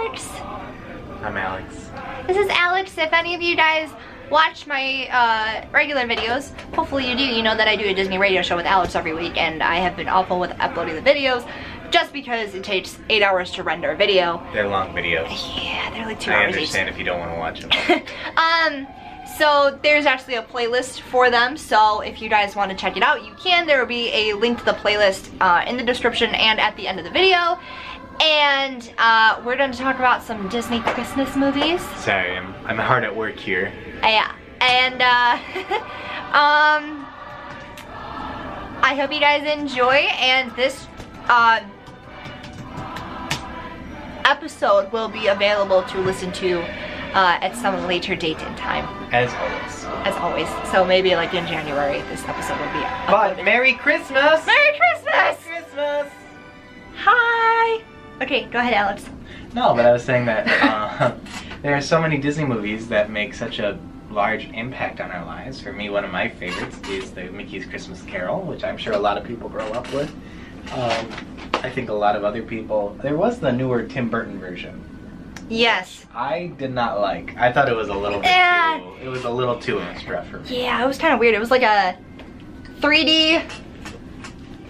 Alex. I'm Alex. This is Alex. If any of you guys watch my regular videos, hopefully you do, you know that I do a Disney radio show with Alex every week, and I have been awful with uploading the videos just because it takes 8 hours to render a video. They're long videos. Yeah, they're like 2 hours each. I understand if you don't want to watch them. So there's actually a playlist for them, so if you guys want to check it out, you can. There will be a link to the playlist in the description and at the end of the video. And we're going to talk about some Disney Christmas movies. Sorry, I'm hard at work here. Yeah, and I hope you guys enjoy, and this episode will be available to listen to at some later date and time. As always. As always. So maybe like in January this episode will be uploaded. But Merry Christmas! Merry Christmas! Merry Christmas! Hi! Okay, go ahead, Alex. No, but I was saying that there are so many Disney movies that make such a large impact on our lives. For me, one of my favorites is the Mickey's Christmas Carol, which I'm sure a lot of people grow up with. I think a lot of other people... There was the newer Tim Burton version. Yes. I did not like. I thought it was a little bit too... It was a little too extra for me. Yeah, it was kind of weird. It was like a 3D...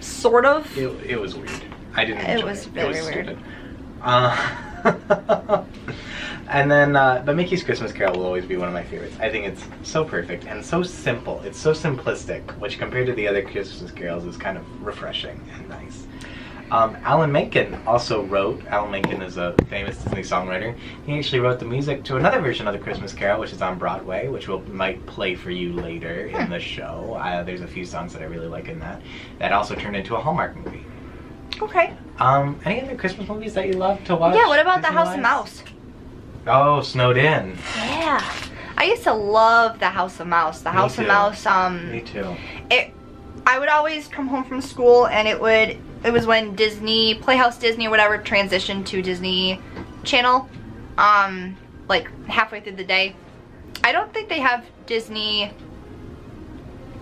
sort of. It was weird. I didn't enjoy it. It was very weird. Stupid. And then, but Mickey's Christmas Carol will always be one of my favorites. I think it's so perfect and so simple. It's so simplistic, which compared to the other Christmas carols is kind of refreshing and nice. Alan Menken also wrote, Alan Menken is a famous Disney songwriter. He actually wrote the music to another version of the Christmas Carol, which is on Broadway, which might play for you later in the show. There's a few songs that I really like in that. That also turned into a Hallmark movie. Okay. Any other Christmas movies that you love to watch? Yeah, what about The House of Mouse? Oh, Snowed In. Yeah. I used to love The House of Mouse. The House of Mouse, Me too. I would always come home from school, and it was when Disney, Playhouse Disney or whatever, transitioned to Disney Channel, like halfway through the day. I don't think they have Disney...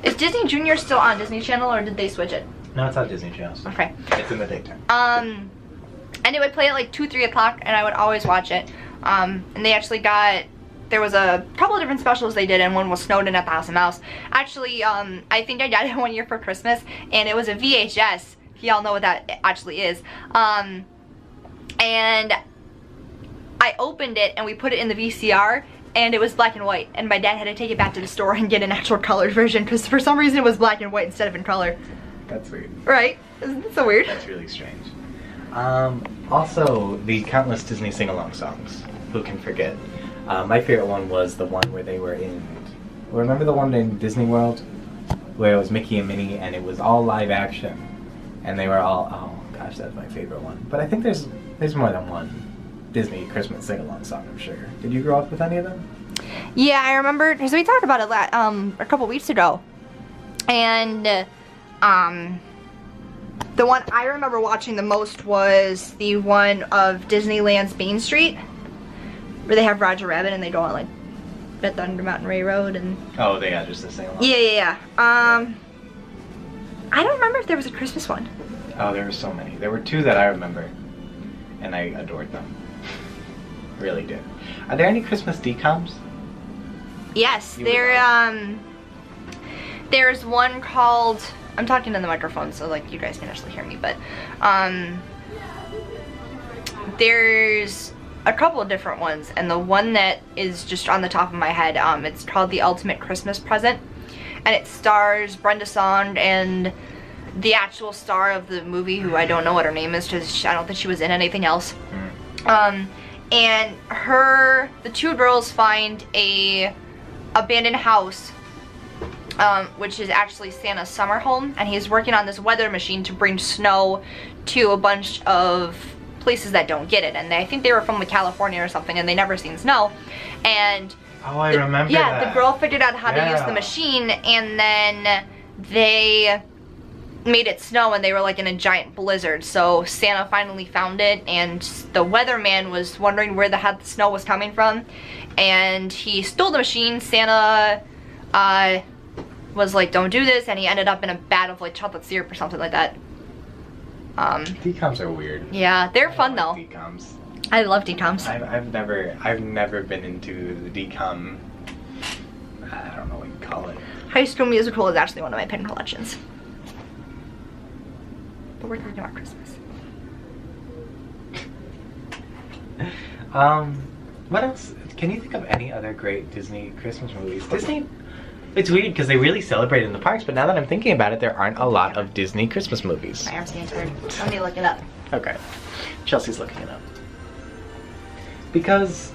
Is Disney Junior still on Disney Channel, or did they switch it? No, it's on Disney Channel. So okay. It's in the daytime. And it would play at like 2, 3 o'clock, and I would always watch it. And they actually got, there was a couple of different specials they did, and one was Snowed In at the House of Mouse. Actually, I think I got it one year for Christmas, and it was a VHS. If y'all know what that actually is. And I opened it, and we put it in the VCR, and it was black and white. And my dad had to take it back to the store and get an actual colored version, because for some reason it was black and white instead of in color. That's weird. Right? Isn't that so weird? That's really strange. Also, the countless Disney sing-along songs. Who can forget? My favorite one was the one where they were in... Remember the one in Disney World? Where it was Mickey and Minnie, and it was all live action. And they were all... Oh, gosh, that's my favorite one. But I think there's more than one Disney Christmas sing-along song, I'm sure. Did you grow up with any of them? Yeah, I remember... Because we talked about it a couple weeks ago. And... the one I remember watching the most was the one of Disneyland's Main Street, where they have Roger Rabbit and they go on like the Thunder Mountain Railroad and... Oh, they got just the same one? Yeah. I don't remember if there was a Christmas one. Oh, there were so many. There were 2 that I remember, and I adored them. Really did. Are there any Christmas DComs? Yes, there's one called... I'm talking in the microphone so like you guys can actually hear me, but there's a couple of different ones, and the one that is just on the top of my head, it's called The Ultimate Christmas Present, and it stars Brenda Song and the actual star of the movie, who I don't know what her name is because I don't think she was in anything else. And the 2 girls find a abandoned house, which is actually Santa's summer home, and he's working on this weather machine to bring snow to a bunch of places that don't get it. And I think they were from California or something, and they never seen snow. And oh, I remember that. The girl figured out how to use the machine, and then they made it snow, and they were like in a giant blizzard. So Santa finally found it, and the weatherman was wondering where the heck the snow was coming from, and he stole the machine. Santa was like, don't do this, and he ended up in a vat of like chocolate syrup or something like that. DComs are weird. Yeah, they're fun though. DComs. I love DComs. I've never been into the DCOM. I don't know what you call it. High School Musical is actually one of my pin collections. But we're talking about Christmas. What else? Can you think of any other great Disney Christmas movies? Disney, it's weird because they really celebrate in the parks, but now that I'm thinking about it, there aren't a lot of Disney Christmas movies. My arm's getting tired. Let me look it up. Okay. Chelsea's looking it up. Because,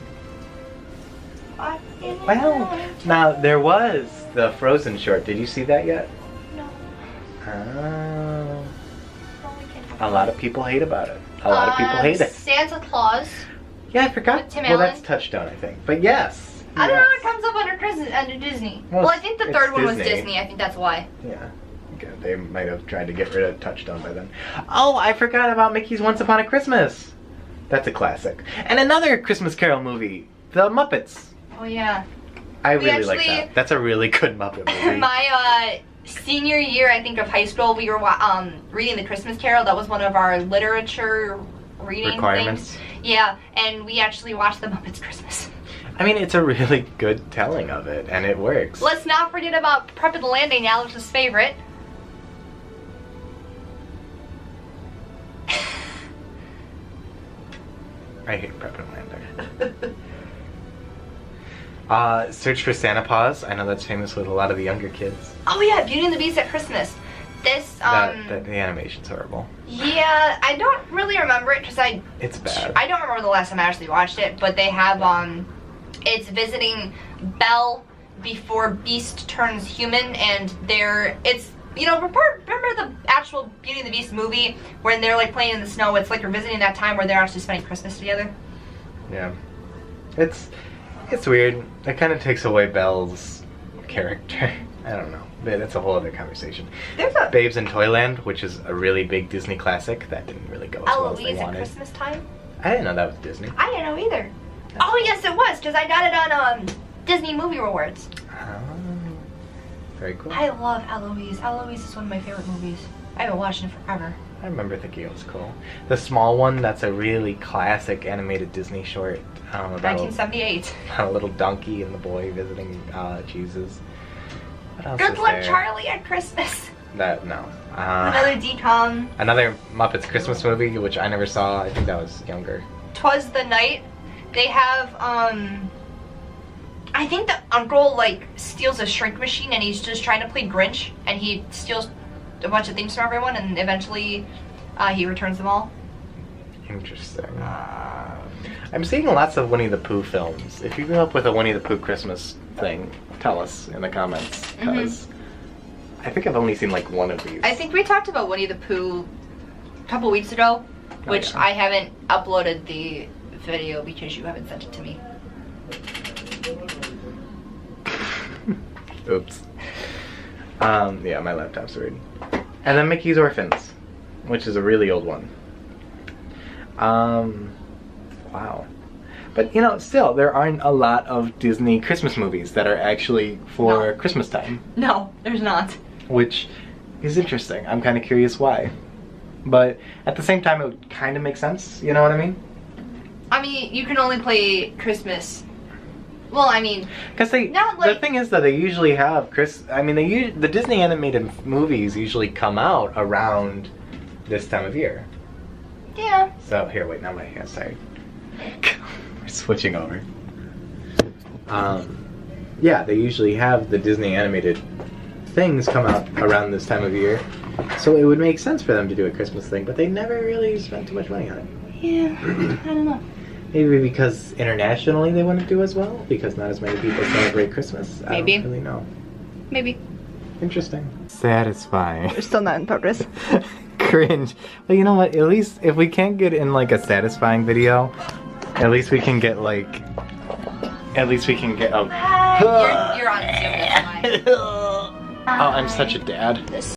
well, now there was the Frozen short. Did you see that yet? No. Oh. A lot of people hate about it. A lot of people hate it. Santa Claus. Yeah, I forgot. With Tim Well, Allen? that's Touchstone, I think. But yes. I don't know, it comes up under Christmas, under Disney. Well, I think the it's third one was Disney. Disney. I think that's why. Yeah. Okay, they might have tried to get rid of Touchstone by then. Oh, I forgot about Mickey's Once Upon a Christmas. That's a classic. And another Christmas Carol movie, The Muppets. Oh, yeah. I really like that. That's a really good Muppet movie. My senior year, I think, of high school, we were reading The Christmas Carol. That was one of our literature reading requirements. things. Yeah, and we actually watched The Muppets Christmas. I mean, it's a really good telling of it, and it works. Let's not forget about Prep of the Landing, Alex's favorite. I hate Prep and Landing. Search for Santa Paws. I know that's famous with a lot of the younger kids. Oh yeah, Beauty and the Beast at Christmas. This, The animation's horrible. Yeah, I don't really remember it because It's bad. I don't remember the last time I actually watched it, but they have, it's visiting Belle before Beast turns human, and it's, you know, remember the actual Beauty and the Beast movie when they're like playing in the snow? It's like you're visiting that time where they're actually spending Christmas together. Yeah. It's weird. It kind of takes away Belle's character. I don't know. But that's a whole other conversation. There's a Babes in Toyland, which is a really big Disney classic. That didn't really go as well as they Eloise at wanted. Christmas time. I didn't know that was Disney. I didn't know either. Oh yes, it was, because I got it on Disney Movie Rewards. Oh, very cool. I love Eloise. Eloise is one of my favorite movies. I haven't watched it forever. I remember thinking it was cool. The Small One, that's a really classic animated Disney short. About 1978. a little donkey and the boy visiting Jesus. What else Good is Luck there? Charlie at Christmas. No. Another DCOM. Another Muppets Christmas movie, which I never saw. I think that was younger. 'Twas the Night. They have, I think the uncle, like, steals a shrink machine and he's just trying to play Grinch, and he steals a bunch of things from everyone, and eventually he returns them all. Interesting. I'm seeing lots of Winnie the Pooh films. If you grew up with a Winnie the Pooh Christmas thing, tell us in the comments, because I think I've only seen like one of these. I think we talked about Winnie the Pooh a couple weeks ago, which I haven't uploaded the video because you haven't sent it to me. Oops. Yeah, my laptop's weird. And then Mickey's Orphans, which is a really old one. Wow. But, you know, still, there aren't a lot of Disney Christmas movies that are actually for Christmas time. No, there's not. Which is interesting. I'm kind of curious why. But at the same time, it would kind of make sense. You know what I mean? I mean, you can only play Christmas. Well, I mean, because the thing is that they usually have the Disney animated movies usually come out around this time of year. Yeah. So here, wait, now my hand's tired. We're switching over. Yeah, they usually have the Disney animated things come out around this time of year, so it would make sense for them to do a Christmas thing, but they never really spent too much money on it. Yeah, I don't know. Maybe because internationally they wouldn't do as well, because not as many people celebrate Christmas. Maybe. I don't really know. Maybe. Interesting. Satisfying. We're still not in progress. Cringe. But you know what? At least if we can't get in like a satisfying video, at least we can get like. At least we can get. Oh. You're on Zoom. That's why. Oh, I'm such a dad.